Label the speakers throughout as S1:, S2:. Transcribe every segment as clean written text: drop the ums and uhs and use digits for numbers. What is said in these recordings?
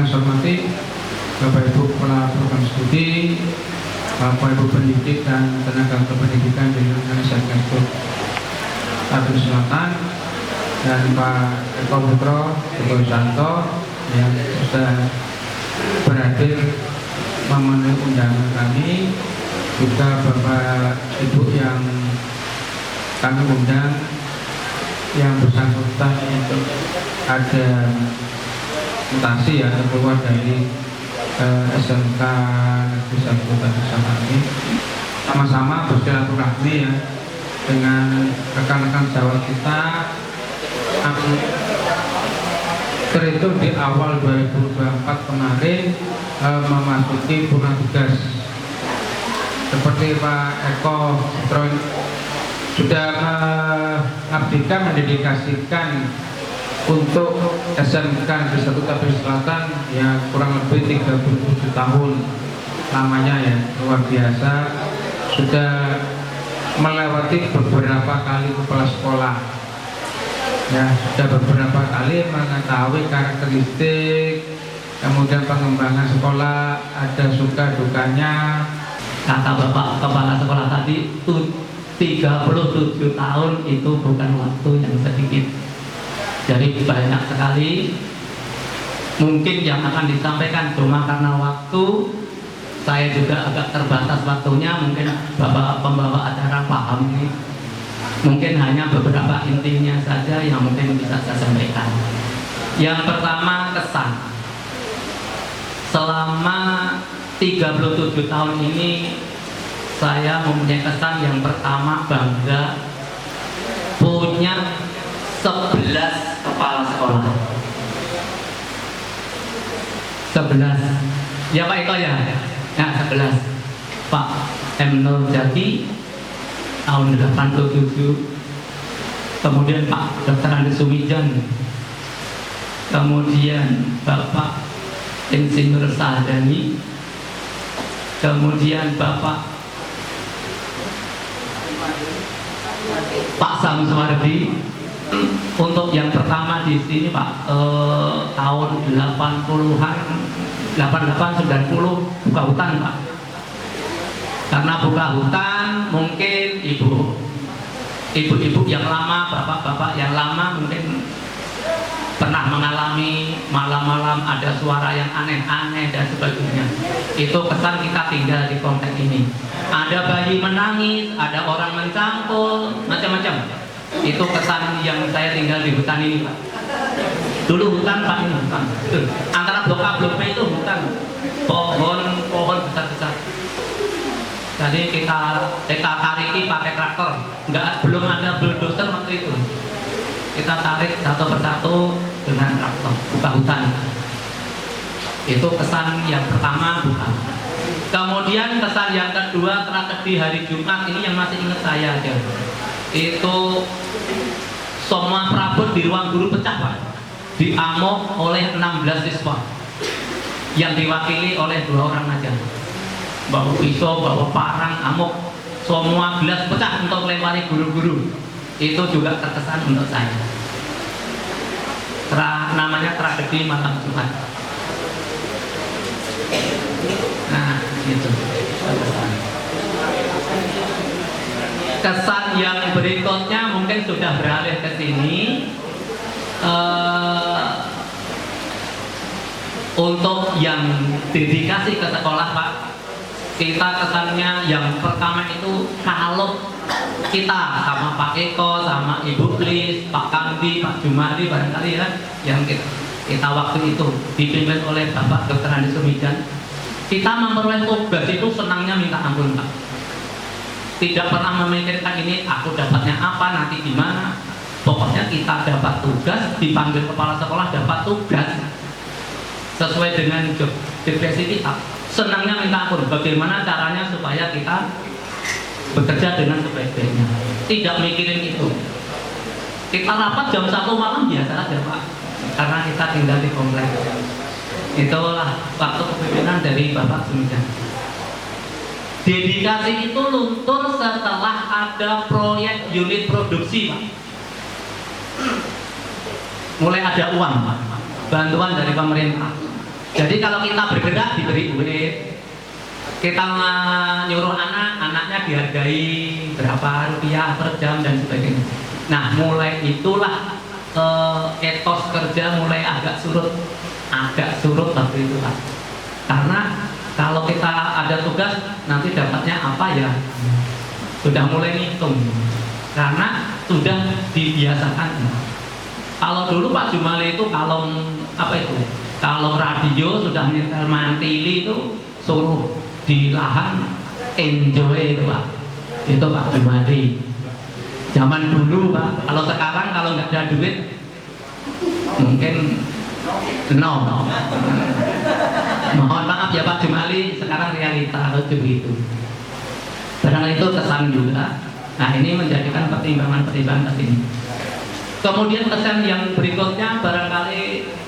S1: Yang saya hormati Bapak Ibu Kepala Program Studi, Bapak Ibu pendidik dan tenaga kependidikan di Indonesia Tabun Selatan, dan Pak Eko Putro Santo yang sudah berhadir memenuhi undangan kami, juga Bapak Ibu yang kami undang yang bersangkutan untuk ada mutasi ya, keluar dari SMK Negeri 1 Bersama ini, sama-sama bersilaturahmi ya dengan rekan-rekan Jawa kita terhitung di awal 2024 kemarin memasuki purna tugas. Seperti Pak Eko Putro sudah mengabdikan, mendedikasikan untuk SMK Negeri 1 Tabun Selatan ya kurang lebih 37 tahun lamanya ya, luar biasa. Sudah melewati beberapa kali kepala sekolah ya, sudah beberapa kali mengetahui karakteristik, kemudian pengembangan sekolah, ada suka dukanya.
S2: Kata Bapak Kepala Sekolah tadi, 37 tahun itu bukan waktu yang sedikit. Jadi banyak sekali mungkin yang akan disampaikan, cuma karena waktu saya juga agak terbatas waktunya. Mungkin Bapak pembawa acara paham ini, mungkin hanya beberapa intinya saja yang mungkin bisa saya sampaikan. Yang pertama, kesan selama 37 tahun ini saya mempunyai kesan. Yang pertama, bangga punya 11 kepala sekolah. 11 ya Pak Eko ya? Ya 11. Pak M. Nur Jati tahun 87, kemudian Pak Dr. Andi Sumijan, kemudian Bapak Insinyur Sahdani, kemudian Bapak Sam Suwardi. Untuk yang pertama di sini Pak, tahun 80-an, 88-90 buka hutan Pak. Karena buka hutan mungkin ibu-ibu yang lama, bapak-bapak yang lama mungkin pernah mengalami malam-malam ada suara yang aneh-aneh dan sebagainya. Itu kesan kita tinggal di komplek ini. Ada bayi menangis, ada orang mencangkul, macam-macam. Itu kesan yang saya tinggal di hutan ini Pak. Dulu hutan Pak, ini hutan. Antara blok A blok B itu hutan, pohon besar-besar. Jadi kita tariki pakai traktor, belum ada bulldozer waktu itu. Kita tarik satu persatu dengan traktor, buka hutan. Itu kesan yang pertama, buka. Kemudian kesan yang kedua, tragedi hari Jumat ini yang masih ingat saya aja. Itu semua perabot di ruang guru pecah Pak, diamuk oleh 16 siswa yang diwakili oleh 2 orang aja, bawa pisau, bawa parang, amuk, semua gelas pecah untuk melempari guru-guru. Itu juga terkesan untuk saya. Namanya tragedi malam Jumat. Nah itu kesan yang berikutnya mungkin sudah beralih ke sini. Untuk yang dedikasi ke sekolah Pak, kita kesannya yang pertama itu kalau kita sama Pak Eko, sama Ibu Klis, Pak Kandi, Pak Jumadi barangkali ya, yang kita waktu itu dipimpin oleh Bapak Dr. Andi Sumijan, kita memperoleh tugas itu senangnya minta ampun Pak. Tidak pernah memikirkan ini aku dapatnya apa, nanti gimana. Pokoknya kita dapat tugas, dipanggil kepala sekolah dapat tugas sesuai dengan job deskripsi kita. Senangnya minta ampun, bagaimana caranya supaya kita bekerja dengan sebaik-baiknya. Tidak mikirin itu. Kita rapat jam 1 malam biasa aja Pak, karena kita tinggal di komplek. Itulah waktu kepemimpinan dari Bapak Sumijan. Dedikasi itu luntur setelah ada proyek unit produksi Pak. Mulai ada uang Pak, bantuan dari pemerintah. Jadi kalau kita bergerak diberi duit, kita nyuruh anaknya dihargai berapa rupiah per jam dan sebagainya. Nah, mulai itulah etos kerja mulai agak surut waktu itu Pak. Karena kalau kita ada tugas nanti dapatnya apa ya, sudah mulai ngitung karena sudah dibiasakan. Kalau dulu Pak Jumali itu kalau radio sudah nyetel mantili itu suruh di lahan enjoy itu Pak. Itu Pak Jumali. Zaman dulu Pak. Kalau sekarang kalau nggak ada duit mungkin no. Mohon maaf ya Pak Jumali, sekarang realita harus begitu. Barangkali itu kesan juga. Nah ini menjadikan pertimbangan-pertimbangan kesini. Kemudian kesan yang berikutnya barangkali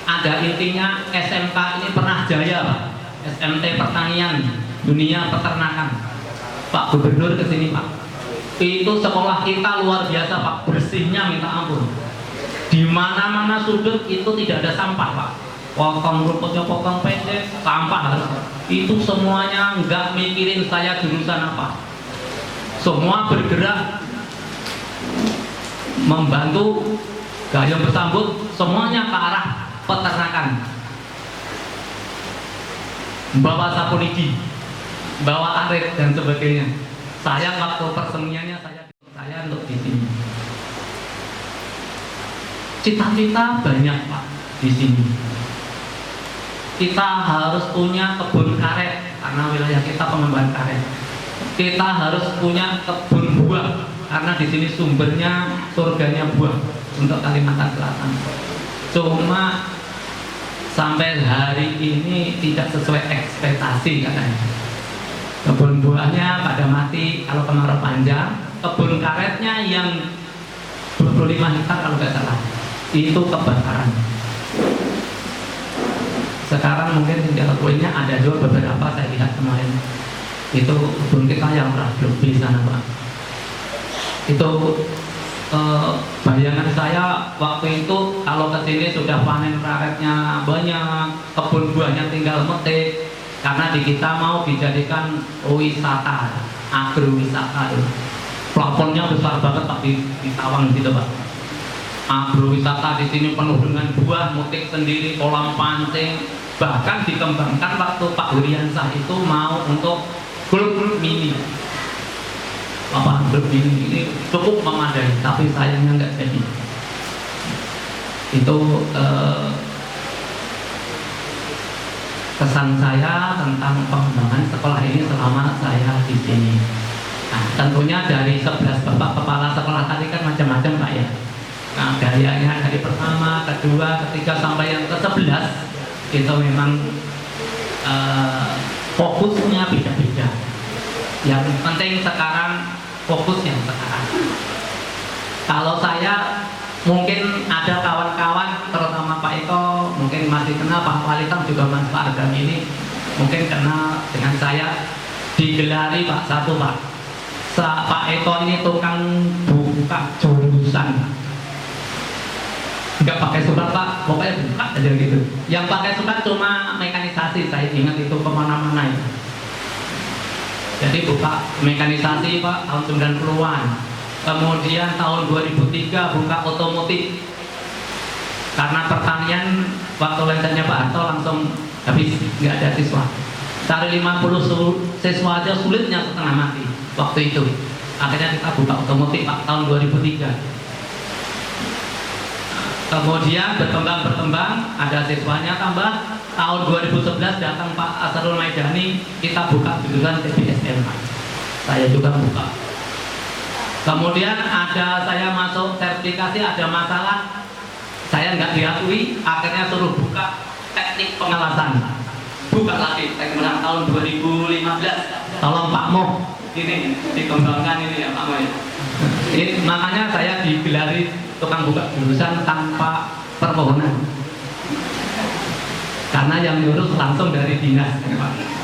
S2: ada intinya SMK ini pernah jaya Pak. SMT Pertanian, Dunia Peternakan. Pak Gubernur kesini Pak. Itu sekolah kita luar biasa Pak, bersihnya minta ampun. Di mana-mana sudut itu tidak ada sampah Pak. Potong rumputnya potong pendek, sampah harus. Itu semuanya nggak mikirin saya jurusan apa. Semua bergerak membantu gayung bersambut semuanya ke arah peternakan. Bawa sapu lidi, bawa arit dan sebagainya. Saya waktu persemiannya saya untuk di sini. Cita-cita banyak Pak di sini. Kita harus punya kebun karet karena wilayah kita pengembangan karet. Kita harus punya kebun buah karena di sini sumbernya surganya buah untuk Kalimantan Selatan. Cuma sampai hari ini tidak sesuai ekspektasi katanya. Kebun buahnya pada mati kalau kemarau panjang. Kebun karetnya yang 25 hektar kalau nggak salah itu kebakaran. Sekarang mungkin tinggal kuenya ada juga beberapa saya lihat kemarin. Itu kebun kita yang rablok di sana Pak. Itu bayangan saya waktu itu kalau ke sini sudah panen karetnya banyak, kebun buahnya tinggal metik. Karena di kita mau dijadikan wisata, agrowisata itu. Plafonnya besar banget Pak di Tawang gitu Pak. Agrowisata di sini penuh dengan buah, mutik sendiri, kolam pancing, bahkan dikembangkan waktu Pak Huriansah itu mau untuk klub mini. Apa klub mini ini cukup memadai, tapi sayangnya nggak jadi. Itu kesan saya tentang pengembangan sekolah ini selama saya di sini. Nah, tentunya dari 11 bapak kepala sekolah tadi kan macam-macam Pak ya. Nah, gayanya dari pertama, kedua, ketiga sampai yang ke-11 itu memang fokusnya beda-beda. Yang penting sekarang fokus yang sekarang. Kalau saya mungkin ada kawan-kawan terutama Pak Eko mungkin masih kenal, Pak Walitam juga Mas Pak Adam ini mungkin kenal dengan saya, digelari Pak satu Pak. Pak Eko ini tukang buka jurusan, nggak pakai surat Pak, pokoknya buka aja gitu. Yang pakai surat cuma mekanisasi, saya ingat itu kemana-mana itu. Jadi buka mekanisasi Pak tahun 90-an. Kemudian tahun 2003 buka otomotif. Karena pertanian waktu lencannya Pak Harto langsung habis, nggak ada siswa. Cari 50 siswa aja sulitnya setengah mati waktu itu. Akhirnya kita buka otomotif Pak tahun 2003. Kemudian berkembang, ada siswanya tambah. Tahun 2011 datang Pak Asrul Maidani, kita buka jurusan TBSM Pak. Saya juga buka. Kemudian ada saya masuk sertifikasi, ada masalah, saya nggak diakui, akhirnya suruh buka teknik pengelasan. Buka lagi, saya menang tahun 2015. Tolong Pak Mo, ini dikembangkan ini ya Pak Mo. Ini makanya saya digelari tukang buka jurusan tanpa permohonan. Karena yang nyuruh langsung dari dinas,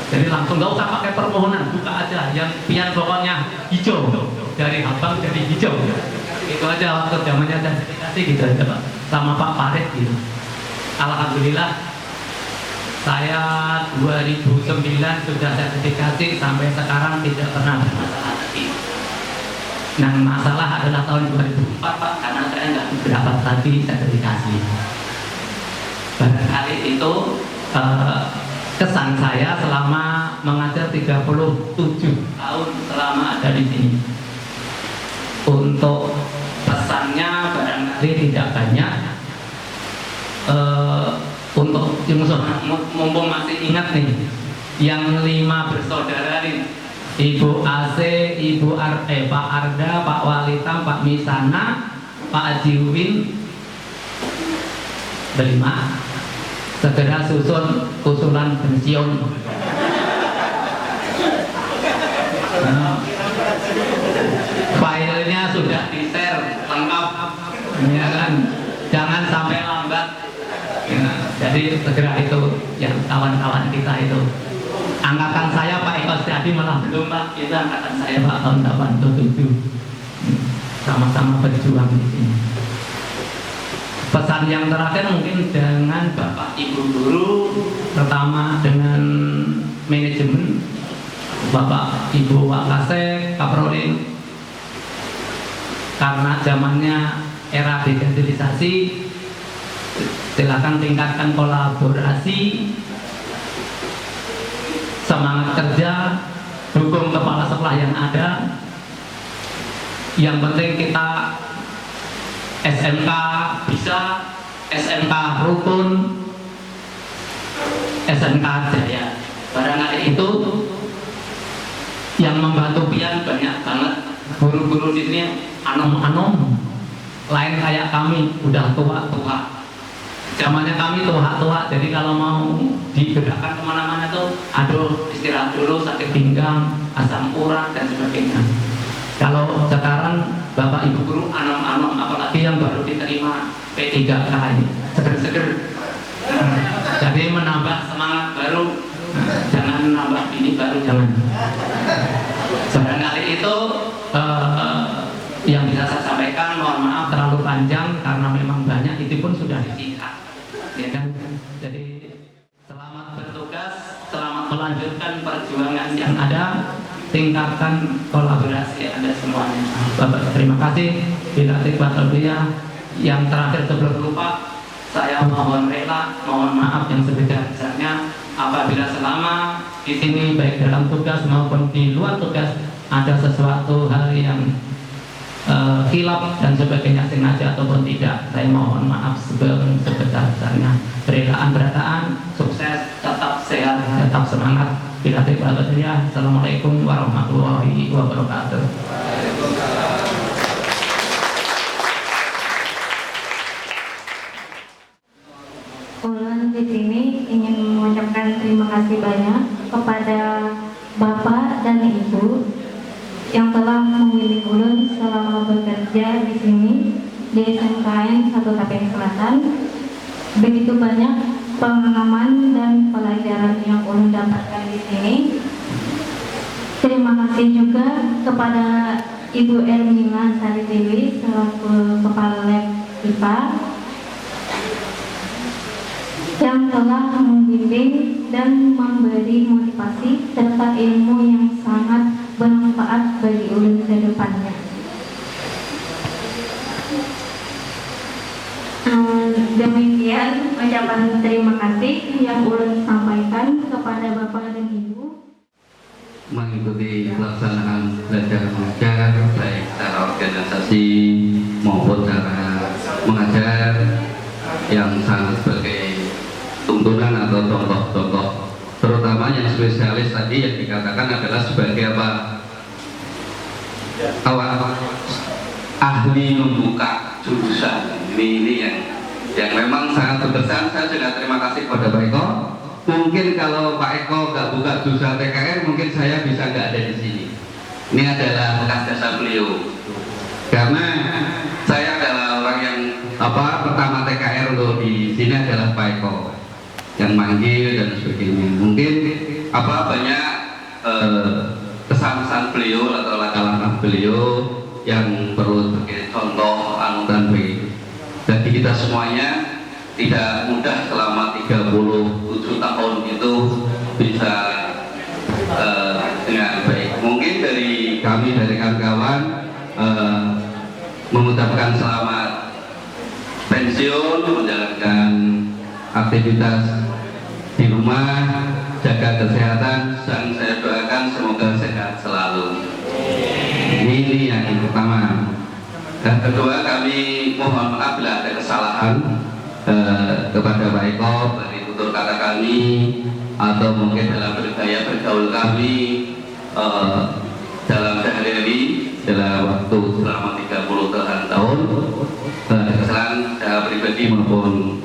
S2: jadi langsung nggak usah pakai permohonan, buka aja. Yang pian pokoknya hijau, dari abang jadi hijau. Itu aja waktu zamannya sertifikasi gitu aja Pak, sama Pak Farid gitu. Alhamdulillah Saya 2009 sudah sertifikasi, sampai sekarang tidak pernah bermasalah lagi. Yang masalah adalah tahun 2004 Pak, karena saya nggak dapat lagi sertifikasi. Barangkali itu kesan saya selama mengajar 37 tahun selama ada di sini. Untuk pesannya barangkali tidak banyak. Untuk mumpung masih ingat nih, yang 5 bersaudara nih, Ibu AC, Pak Arda, Pak Walita, Pak Misana, Pak Ajiwin, berlima. Segera susun usulan pensiun. Filenya sudah di-share lengkap, ya kan? Jangan sampai lambat. Ya, jadi segera itu yang kawan-kawan kita itu. Angkatan saya Pak Eko Setiadi malah belum Pak, itu angkatan saya Pak tahun 87. Sama-sama berjuang di sini. Pesan yang terakhir mungkin dengan Bapak Ibu guru, pertama dengan manajemen, Bapak Ibu Wakasek, Kaprolin, karena zamannya era digitalisasi, silakan tingkatkan kolaborasi, semangat kerja, dukung kepala sekolah yang ada. Yang penting kita SMK bisa, SMK rukun, SMK jaya. Barangkali itu yang membantu pian banyak banget. Guru-guru di sini anom-anom, lain kayak kami udah tua-tua. Zamannya kami tua-tua, jadi kalau mau digerakkan kemana-mana tuh, aduh istirahat dulu, sakit pinggang, asam urat dan sebagainya. Kalau sekarang Bapak Ibu guru anom-anom, apalagi yang baru diterima P3K ini, seger-seger. Jadi menambah semangat baru, jangan menambah ini baru, jangan. Barangkali itu yang bisa saya sampaikan. Mohon maaf terlalu panjang karena memang banyak, itu pun sudah disingkat, ya kan? Jadi selamat bertugas, selamat melanjutkan perjuangan yang ada, tingkatkan kolaborasi Anda semuanya. Bapak terima kasih. Bila yang terakhir sebelum lupa, saya mohon rela, mohon maaf yang sebesar-besarnya apabila selama di sini baik dalam tugas maupun di luar tugas ada sesuatu hal yang khilaf dan sebagainya, sengaja ataupun tidak, saya mohon maaf sebesar-besarnya. Kerelaan berataan, sukses, tetap sehat, tetap semangat. Bila Assalamualaikum warahmatullahi wabarakatuh.
S3: Ulun di sini ingin mengucapkan terima kasih banyak kepada Bapak dan Ibu yang telah membimbing ulun selama bekerja di sini di SMKN 1 Tapin Selatan. Begitu banyak pengalaman dan pelajaran yang ulun dapatkan di sini. Terima kasih juga kepada Ibu Ermina Sari Dewi selaku Kepala Lab IPA yang telah membimbing dan memberi motivasi serta ilmu yang sangat bermanfaat bagi ulun ke depannya. Demikian ucapan terima kasih yang ulun sampaikan kepada Bapak dan Ibu.
S4: Mengikuti pelaksanaan belajar mengajar baik secara organisasi maupun cara mengajar yang sangat sebagai tuntunan atau contoh-contoh, terutama yang spesialis tadi yang dikatakan adalah sebagai apa? Ahli membuka jurusan. Ini yang memang sangat berkesan. Saya juga terima kasih kepada Pak Eko. Mungkin kalau Pak Eko nggak buka jurusan TKR, mungkin saya bisa nggak ada di sini. Ini adalah bekas jasa beliau. Karena saya adalah orang yang pertama TKR untuk di sini adalah Pak Eko yang manggil dan sebagainya. Mungkin banyak kesan-kesan beliau atau langkah-langkah beliau yang perlu sebagai contoh anutan bagi kita semuanya. Tidak mudah selama selama 37 tahun itu bisa dengan baik. Mungkin dari kami, dari kawan-kawan mengucapkan selamat pensiun, menjalankan aktivitas di rumah, jaga kesehatan, dan saya doakan semoga sehat selalu. Ini yang pertama. Dan kedua, kami mohon maaf bila ada kesalahan kepada Pak Eko dari tutur kata kami atau mungkin dalam bergaya bergaul kami dalam sehari-hari dalam waktu selama 30 tahun. Kesalahan saya pribadi maupun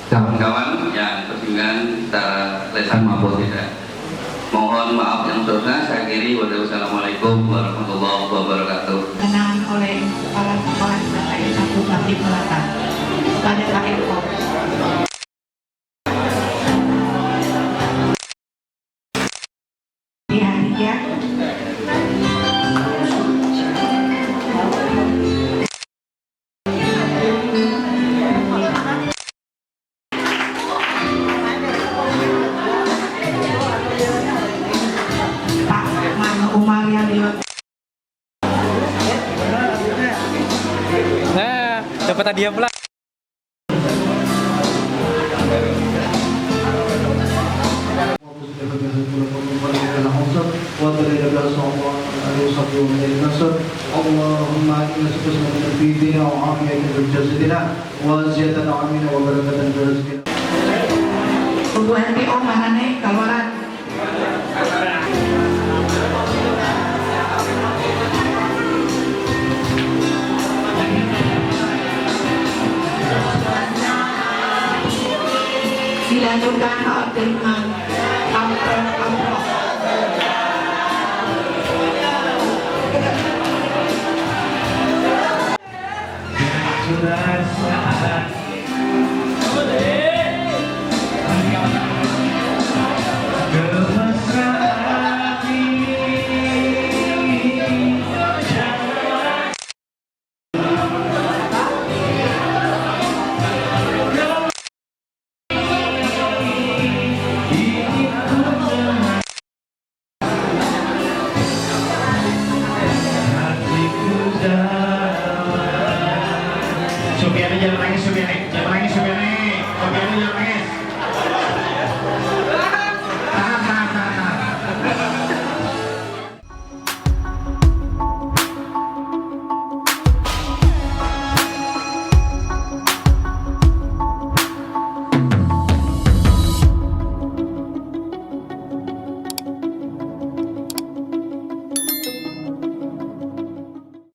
S4: kawan-kawan yang bersinggungan secara lesan maupun tidak. Mohon maaf yang sebesar. Saya akhiri. Wassalamualaikum warahmatullahi wabarakatuh.
S5: Kenangan oleh Kepala Sekolah SMK 1 Bakti Melaka kepada Pak Eko. Di hari ya. Pak Mano Umar yang lihat.
S6: Nah, dapat hadiah pula.
S7: اللهم إنا نسألك في ديننا وعافية في جسدنا وزيادة عملنا وبركة في رزقنا.
S5: Ibu NPO mana nih kawaran? Dilanjutkan dengan amplop.
S2: Sudah saat